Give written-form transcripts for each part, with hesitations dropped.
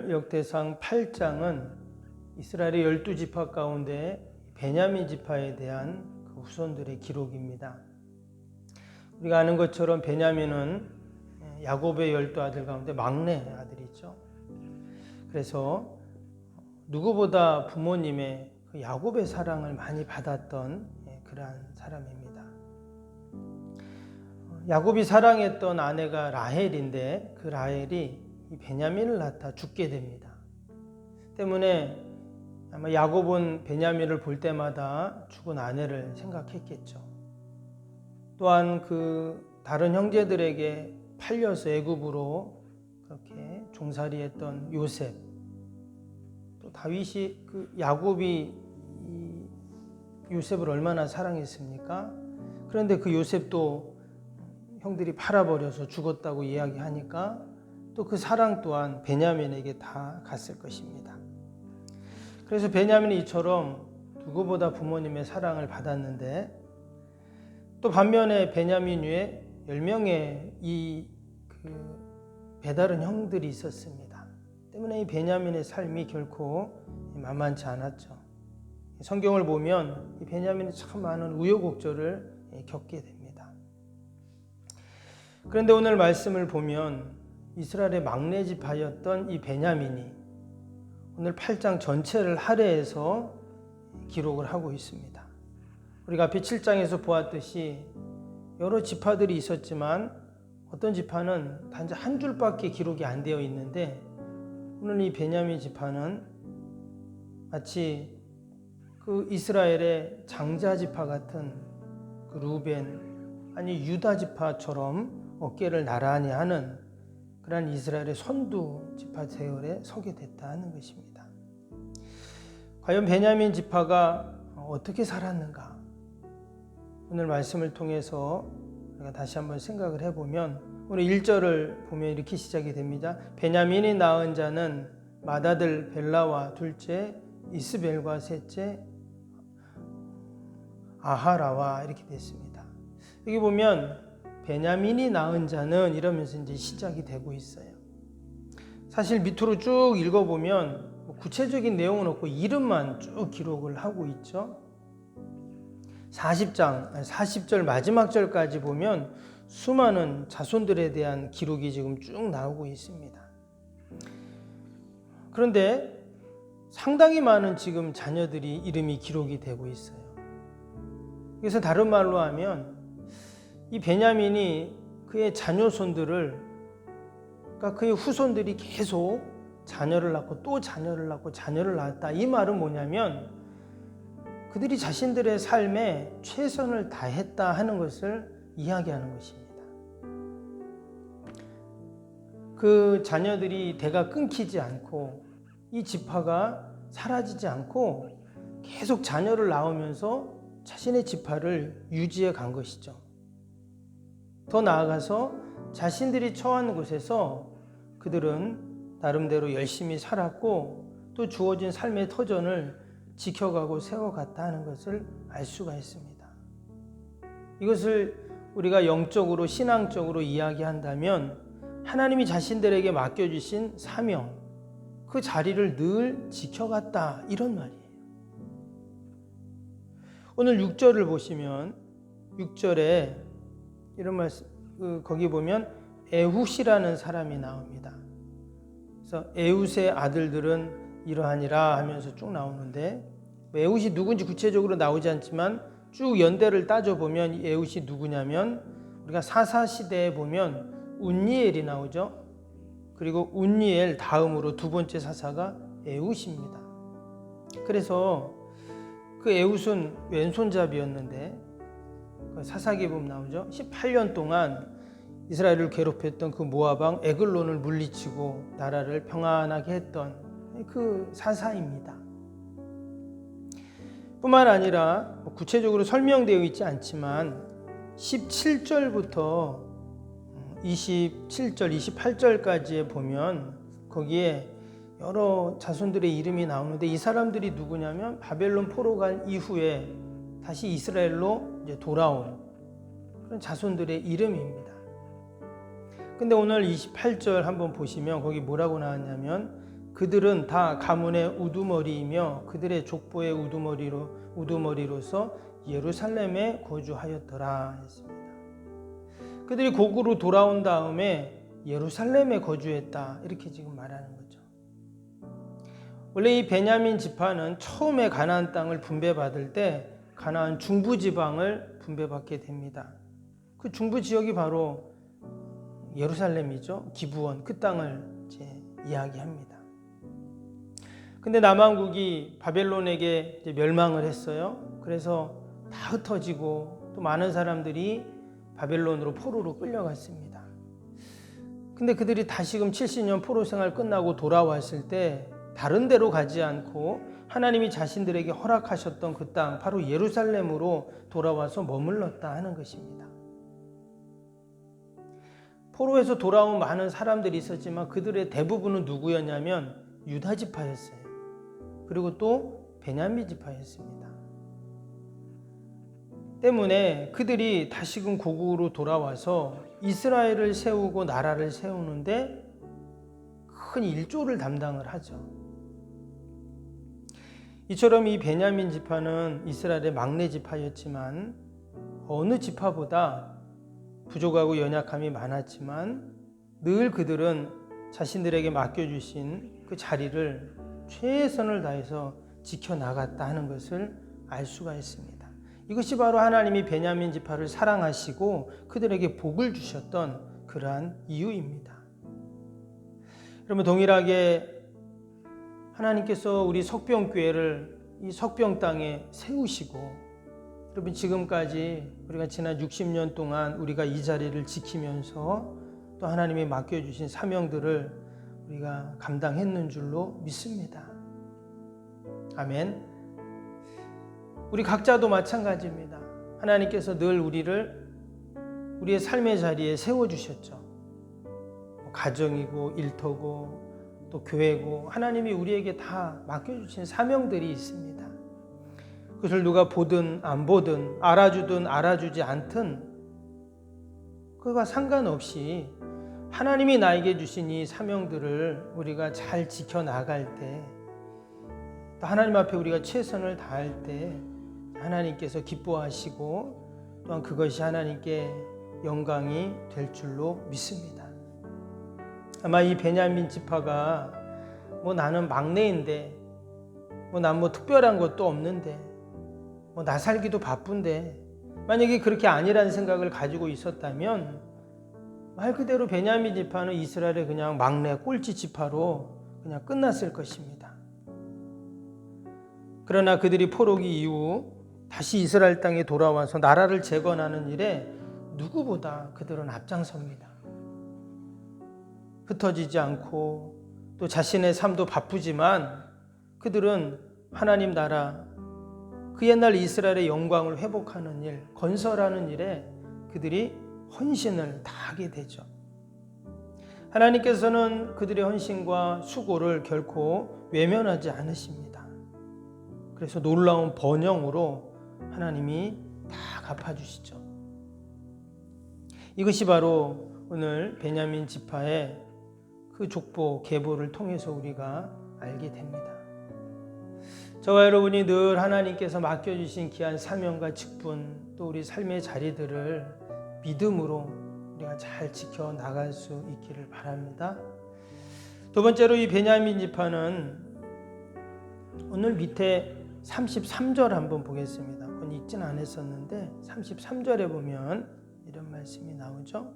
오늘 역대상 8장은 이스라엘의 12지파 가운데 베냐민 지파에 대한 그 후손들의 기록입니다. 우리가 아는 것처럼 베냐민은 야곱의 12아들 가운데 막내 아들이죠. 그래서 누구보다 부모님의 그 야곱의 사랑을 많이 받았던 그러한 사람입니다. 야곱이 사랑했던 아내가 라헬인데 그 라헬이 이 베냐민을 낳다 죽게 됩니다. 때문에 아마 야곱은 베냐민을 볼 때마다 죽은 아내를 생각했겠죠. 또한 그 다른 형제들에게 팔려서 애굽으로 그렇게 종살이했던 요셉, 또 다윗이 그 야곱이 이 요셉을 얼마나 사랑했습니까? 그런데 그 요셉도 형들이 팔아버려서 죽었다고 이야기하니까 또 그 사랑 또한 베냐민에게 다 갔을 것입니다. 그래서 베냐민이 이처럼 누구보다 부모님의 사랑을 받았는데 또 반면에 베냐민 위에 10명의 배다른 형들이 있었습니다. 때문에 이 베냐민의 삶이 결코 만만치 않았죠. 성경을 보면 이 베냐민이 참 많은 우여곡절을 겪게 됩니다. 그런데 오늘 말씀을 보면 이스라엘의 막내 지파였던 이 베냐민이 오늘 8장 전체를 할애해서 기록을 하고 있습니다. 우리가 앞에 7장에서 보았듯이 여러 지파들이 있었지만 어떤 지파는 단지 한 줄밖에 기록이 안 되어 있는데 오늘 이 베냐민 지파는 마치 그 이스라엘의 장자 지파 같은 그 루벤 아니 유다 지파처럼 어깨를 나란히 하는 그러한 이스라엘의 선두 지파 세월에 서게 됐다 하는 것입니다. 과연 베냐민 지파가 어떻게 살았는가? 오늘 말씀을 통해서 우리가 다시 한번 생각을 해보면 오늘 1절을 보면 이렇게 시작이 됩니다. 베냐민이 낳은 자는 맏아들 벨라와 둘째 이스벨과 셋째 아하라와 이렇게 됐습니다. 여기 보면 베냐민이 낳은 자는 이러면서 이제 시작이 되고 있어요. 사실 밑으로 쭉 읽어보면 구체적인 내용은 없고 이름만 쭉 기록을 하고 있죠. 40절 마지막 절까지 보면 수많은 자손들에 대한 기록이 지금 쭉 나오고 있습니다. 그런데 상당히 많은 지금 자녀들이 이름이 기록이 되고 있어요. 그래서 다른 말로 하면 이 베냐민이 그의 자녀손들을 그러니까 그의 후손들이 계속 자녀를 낳고 또 자녀를 낳고 자녀를 낳았다. 이 말은 뭐냐면 그들이 자신들의 삶에 최선을 다했다 하는 것을 이야기하는 것입니다. 그 자녀들이 대가 끊기지 않고 이 지파가 사라지지 않고 계속 자녀를 낳으면서 자신의 지파를 유지해 간 것이죠. 더 나아가서 자신들이 처한 곳에서 그들은 나름대로 열심히 살았고 또 주어진 삶의 터전을 지켜가고 세워갔다 하는 것을 알 수가 있습니다. 이것을 우리가 영적으로 신앙적으로 이야기한다면 하나님이 자신들에게 맡겨주신 사명, 그 자리를 늘 지켜갔다 이런 말이에요. 오늘 6절을 보시면 6절에 이런 말씀, 거기 보면 에훗이라는 사람이 나옵니다. 그래서 에훗의 아들들은 이러하니라 하면서 쭉 나오는데 에훗이 누군지 구체적으로 나오지 않지만 쭉 연대를 따져보면 이 에훗이 누구냐면 우리가 사사시대에 보면 운니엘이 나오죠. 그리고 운니엘 다음으로 두 번째 사사가 에훗입니다. 그래서 그 에훗은 왼손잡이였는데 사사기 보면 나오죠. 18년 동안 이스라엘을 괴롭혔던 그 모압왕 에글론을 물리치고 나라를 평안하게 했던 그 사사입니다. 뿐만 아니라 구체적으로 설명되어 있지 않지만 17절부터 27절, 28절까지에 보면 거기에 여러 자손들의 이름이 나오는데 이 사람들이 누구냐면 바벨론 포로 간 이후에 다시 이스라엘로 이제 돌아온 그런 자손들의 이름입니다. 근데 오늘 28절 한번 보시면 거기 뭐라고 나왔냐면 그들은 다 가문의 우두머리이며 그들의 족보의 우두머리로서 예루살렘에 거주하였더라 했습니다. 그들이 고국으로 돌아온 다음에 예루살렘에 거주했다 이렇게 지금 말하는 거죠. 원래 이 베냐민 지파는 처음에 가나안 땅을 분배받을 때 가나안 중부 지방을 분배받게 됩니다. 그 중부 지역이 바로 예루살렘이죠. 기브온 그 땅을 이제 이야기합니다. 근데 남왕국이 바벨론에게 이제 멸망을 했어요. 그래서 다 흩어지고 또 많은 사람들이 바벨론으로 포로로 끌려갔습니다. 근데 그들이 다시금 70년 포로 생활 끝나고 돌아왔을 때 다른 데로 가지 않고 하나님이 자신들에게 허락하셨던 그 땅 바로 예루살렘으로 돌아와서 머물렀다 하는 것입니다. 포로에서 돌아온 많은 사람들이 있었지만 그들의 대부분은 누구였냐면 유다 지파였어요. 그리고 또 베냐민 지파였습니다. 때문에 그들이 다시금 고국으로 돌아와서 이스라엘을 세우고 나라를 세우는데 큰 일조를 담당을 하죠. 이처럼 이 베냐민 지파는 이스라엘의 막내 지파였지만 어느 지파보다 부족하고 연약함이 많았지만 늘 그들은 자신들에게 맡겨주신 그 자리를 최선을 다해서 지켜나갔다 하는 것을 알 수가 있습니다. 이것이 바로 하나님이 베냐민 지파를 사랑하시고 그들에게 복을 주셨던 그러한 이유입니다. 여러분 동일하게 하나님께서 우리 석병교회를 이 석병 땅에 세우시고 여러분 지금까지 우리가 지난 60년 동안 우리가 이 자리를 지키면서 또 하나님이 맡겨주신 사명들을 우리가 감당했는 줄로 믿습니다. 아멘. 우리 각자도 마찬가지입니다. 하나님께서 늘 우리의 삶의 자리에 세워주셨죠. 가정이고 일터고 또 교회고 하나님이 우리에게 다 맡겨주신 사명들이 있습니다. 그것을 누가 보든 안 보든 알아주든 알아주지 않든 그거와 상관없이 하나님이 나에게 주신 이 사명들을 우리가 잘 지켜나갈 때 또 하나님 앞에 우리가 최선을 다할 때 하나님께서 기뻐하시고 또한 그것이 하나님께 영광이 될 줄로 믿습니다. 아마 이 베냐민 지파가 나는 막내인데 난 특별한 것도 없는데 나 살기도 바쁜데 만약에 그렇게 아니라는 생각을 가지고 있었다면 말 그대로 베냐민 지파는 이스라엘의 그냥 막내 꼴찌 지파로 그냥 끝났을 것입니다. 그러나 그들이 포로기 이후 다시 이스라엘 땅에 돌아와서 나라를 재건하는 일에 누구보다 그들은 앞장섭니다. 흩어지지 않고 또 자신의 삶도 바쁘지만 그들은 하나님 나라 그 옛날 이스라엘의 영광을 회복하는 일, 건설하는 일에 그들이 헌신을 다하게 되죠. 하나님께서는 그들의 헌신과 수고를 결코 외면하지 않으십니다. 그래서 놀라운 번영으로 하나님이 다 갚아주시죠. 이것이 바로 오늘 베냐민 지파의 그 족보 계보를 통해서 우리가 알게 됩니다. 저와 여러분이 늘 하나님께서 맡겨주신 귀한 사명과 직분 또 우리 삶의 자리들을 믿음으로 우리가 잘 지켜나갈 수 있기를 바랍니다. 두 번째로 이 베냐민 지파는 오늘 밑에 33절 한번 보겠습니다. 그건 읽진 않았었는데 33절에 보면 이런 말씀이 나오죠.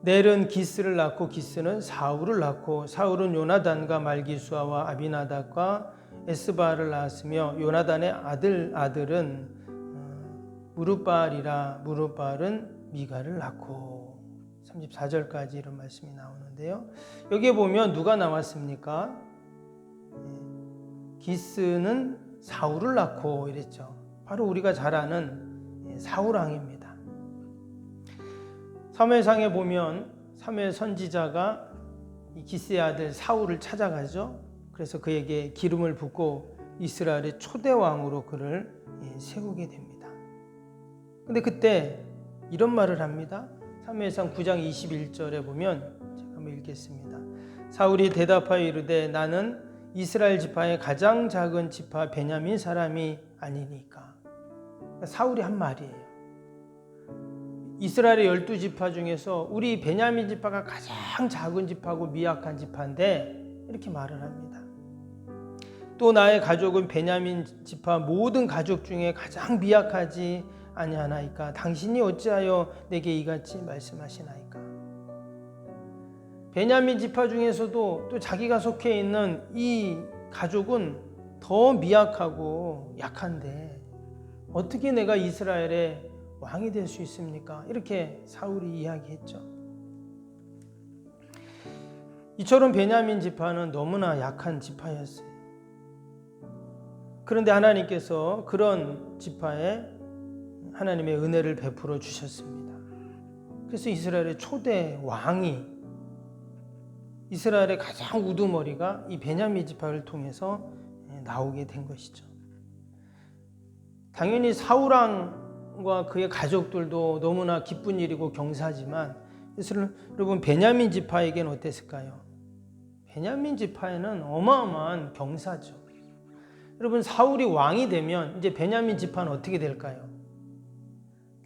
넬은 기스를 낳고 기스는 사울을 낳고 사울은 요나단과 말기수아와 아비나답과 에스바를 낳았으며 요나단의 아들은 무룹바알이라 무룹바알은 미가를 낳고 34절까지 이런 말씀이 나오는데요. 여기에 보면 누가 나왔습니까? 기스는 사울을 낳고 이랬죠. 바로 우리가 잘 아는 사울 왕입니다. 사무엘상에 보면 사무엘 선지자가 이 기스의 아들 사울을 찾아가죠. 그래서 그에게 기름을 붓고 이스라엘의 초대 왕으로 그를 세우게 됩니다. 근데 그때 이런 말을 합니다. 사무엘상 9장 21절에 보면 제가 한번 읽겠습니다. 사울이 대답하여 이르되 나는 이스라엘 지파의 가장 작은 지파 베냐민 사람이 아니니까. 사울이 한 말이에요. 이스라엘의 12지파 중에서 우리 베냐민 지파가 가장 작은 지파고 미약한 지파인데 이렇게 말을 합니다. 또 나의 가족은 베냐민 지파 모든 가족 중에 가장 미약하지 아니하나이까. 당신이 어찌하여 내게 이같이 말씀하시나이까. 베냐민 지파 중에서도 또 자기가 속해 있는 이 가족은 더 미약하고 약한데 어떻게 내가 이스라엘의 왕이 될 수 있습니까? 이렇게 사울이 이야기했죠. 이처럼 베냐민 지파는 너무나 약한 지파였어요. 그런데 하나님께서 그런 지파에 하나님의 은혜를 베풀어 주셨습니다. 그래서 이스라엘의 초대 왕이, 이스라엘의 가장 우두머리가 이 베냐민 지파를 통해서 나오게 된 것이죠. 당연히 사울왕과 그의 가족들도 너무나 기쁜 일이고 경사지만 여러분 베냐민 지파에게는 어땠을까요? 베냐민 지파에는 어마어마한 경사죠. 여러분 사울이 왕이 되면 이제 베냐민 지파는 어떻게 될까요?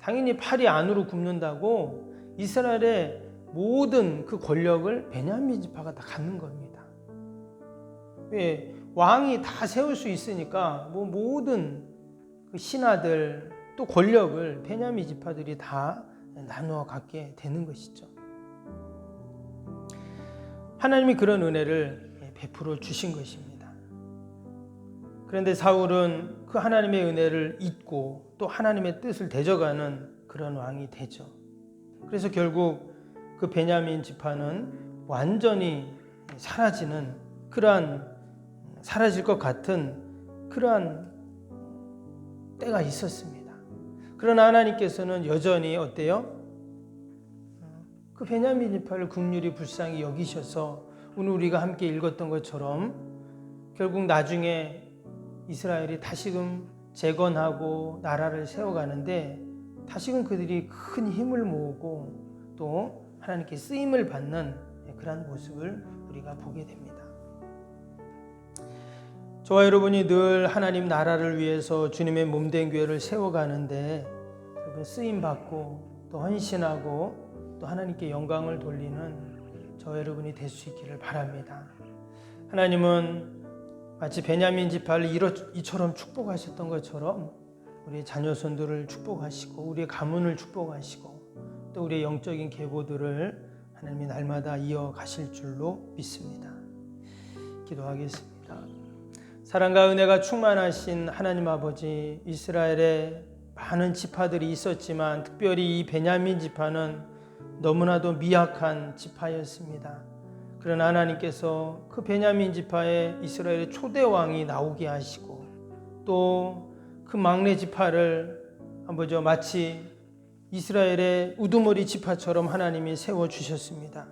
당연히 팔이 안으로 굽는다고 이스라엘의 모든 그 권력을 베냐민 지파가 다 갖는 겁니다. 왜? 왕이 다 세울 수 있으니까 모든 그 신하들 또 권력을 베냐민 지파들이 다 나누어 갖게 되는 것이죠. 하나님이 그런 은혜를 베풀어 주신 것입니다. 그런데 사울은 그 하나님의 은혜를 잊고 또 하나님의 뜻을 대적하는 그런 왕이 되죠. 그래서 결국 그 베냐민 지파는 완전히 사라지는 사라질 것 같은 그러한 때가 있었습니다. 그러나 하나님께서는 여전히 어때요? 그 베냐민 지파를 긍휼히 불쌍히 여기셔서 오늘 우리가 함께 읽었던 것처럼 결국 나중에 이스라엘이 다시금 재건하고 나라를 세워가는데 다시금 그들이 큰 힘을 모으고 또 하나님께 쓰임을 받는 그런 모습을 우리가 보게 됩니다. 저와 여러분이 늘 하나님 나라를 위해서 주님의 몸된 교회를 세워가는데 여러분 쓰임받고 또 헌신하고 또 하나님께 영광을 돌리는 저와 여러분이 될 수 있기를 바랍니다. 하나님은 마치 베냐민 지파를 이처럼 축복하셨던 것처럼 우리의 자녀손들을 축복하시고 우리의 가문을 축복하시고 또 우리의 영적인 계보들을 하나님이 날마다 이어가실 줄로 믿습니다. 기도하겠습니다. 사랑과 은혜가 충만하신 하나님 아버지, 이스라엘에 많은 지파들이 있었지만 특별히 이 베냐민 지파는 너무나도 미약한 지파였습니다. 그러나 하나님께서 그 베냐민 지파에 이스라엘의 초대 왕이 나오게 하시고 또 그 막내 지파를 아버지 마치 이스라엘의 우두머리 지파처럼 하나님이 세워주셨습니다.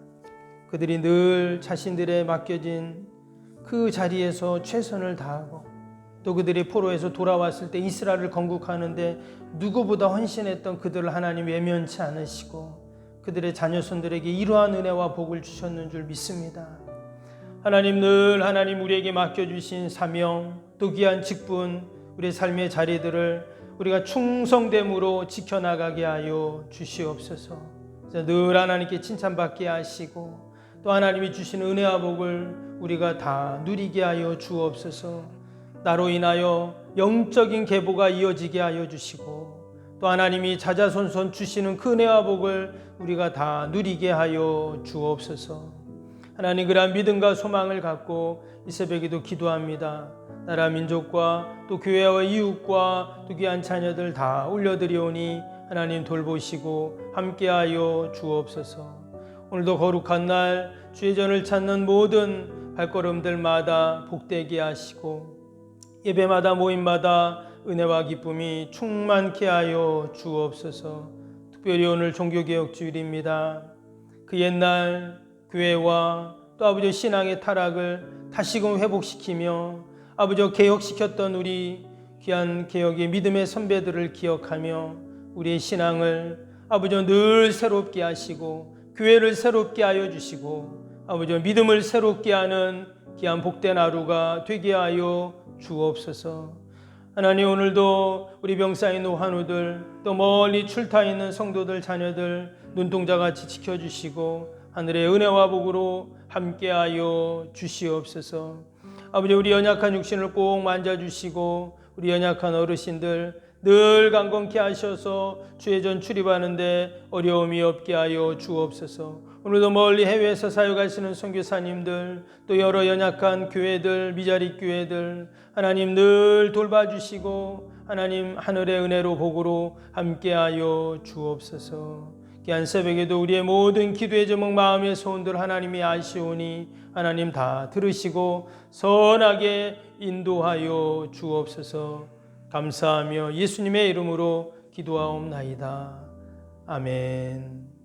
그들이 늘 자신들의 맡겨진 그 자리에서 최선을 다하고 또 그들이 포로에서 돌아왔을 때 이스라엘을 건국하는데 누구보다 헌신했던 그들을 하나님 외면치 않으시고 그들의 자녀손들에게 이러한 은혜와 복을 주셨는 줄 믿습니다. 하나님 늘 하나님 우리에게 맡겨주신 사명 또 귀한 직분 우리의 삶의 자리들을 우리가 충성됨으로 지켜나가게 하여 주시옵소서. 늘 하나님께 칭찬받게 하시고 또 하나님이 주신 은혜와 복을 우리가 다 누리게 하여 주옵소서. 나로 인하여 영적인 계보가 이어지게 하여 주시고 또 하나님이 자자손손 주시는 그 은혜와 복을 우리가 다 누리게 하여 주옵소서. 하나님 그러한 믿음과 소망을 갖고 이 새벽에도 기도합니다. 나라 민족과 또 교회와 이웃과 또 귀한 자녀들 다 올려드리오니 하나님 돌보시고 함께하여 주옵소서. 오늘도 거룩한 날 주의 전을 찾는 모든 발걸음들마다 복되게 하시고 예배마다 모임마다 은혜와 기쁨이 충만케 하여 주옵소서. 특별히 오늘 종교개혁주일입니다. 그 옛날 교회와 또 아버지 신앙의 타락을 다시금 회복시키며 아버지 개혁시켰던 우리 귀한 개혁의 믿음의 선배들을 기억하며 우리의 신앙을 아버지 늘 새롭게 하시고 교회를 새롭게 하여 주시고 아버지 믿음을 새롭게 하는 귀한 복된 하루가 되게 하여 주옵소서. 하나님, 오늘도 우리 병사에 있는 환우들, 또 멀리 출타 있는 성도들 자녀들 눈동자같이 지켜주시고 하늘의 은혜와 복으로 함께하여 주시옵소서. 아버지, 우리 연약한 육신을 꼭 만져주시고 우리 연약한 어르신들 늘 강건케 하셔서 주의 전 출입하는데 어려움이 없게 하여 주옵소서. 오늘도 멀리 해외에서 사역하시는 선교사님들, 또 여러 연약한 교회들, 미자립 교회들 하나님 늘 돌봐주시고 하나님 하늘의 은혜로 복으로 함께하여 주옵소서. 귀한 새벽에도 우리의 모든 기도의 제목, 마음의 소원들 하나님이 아시오니 하나님 다 들으시고 선하게 인도하여 주옵소서. 감사하며 예수님의 이름으로 기도하옵나이다. 아멘.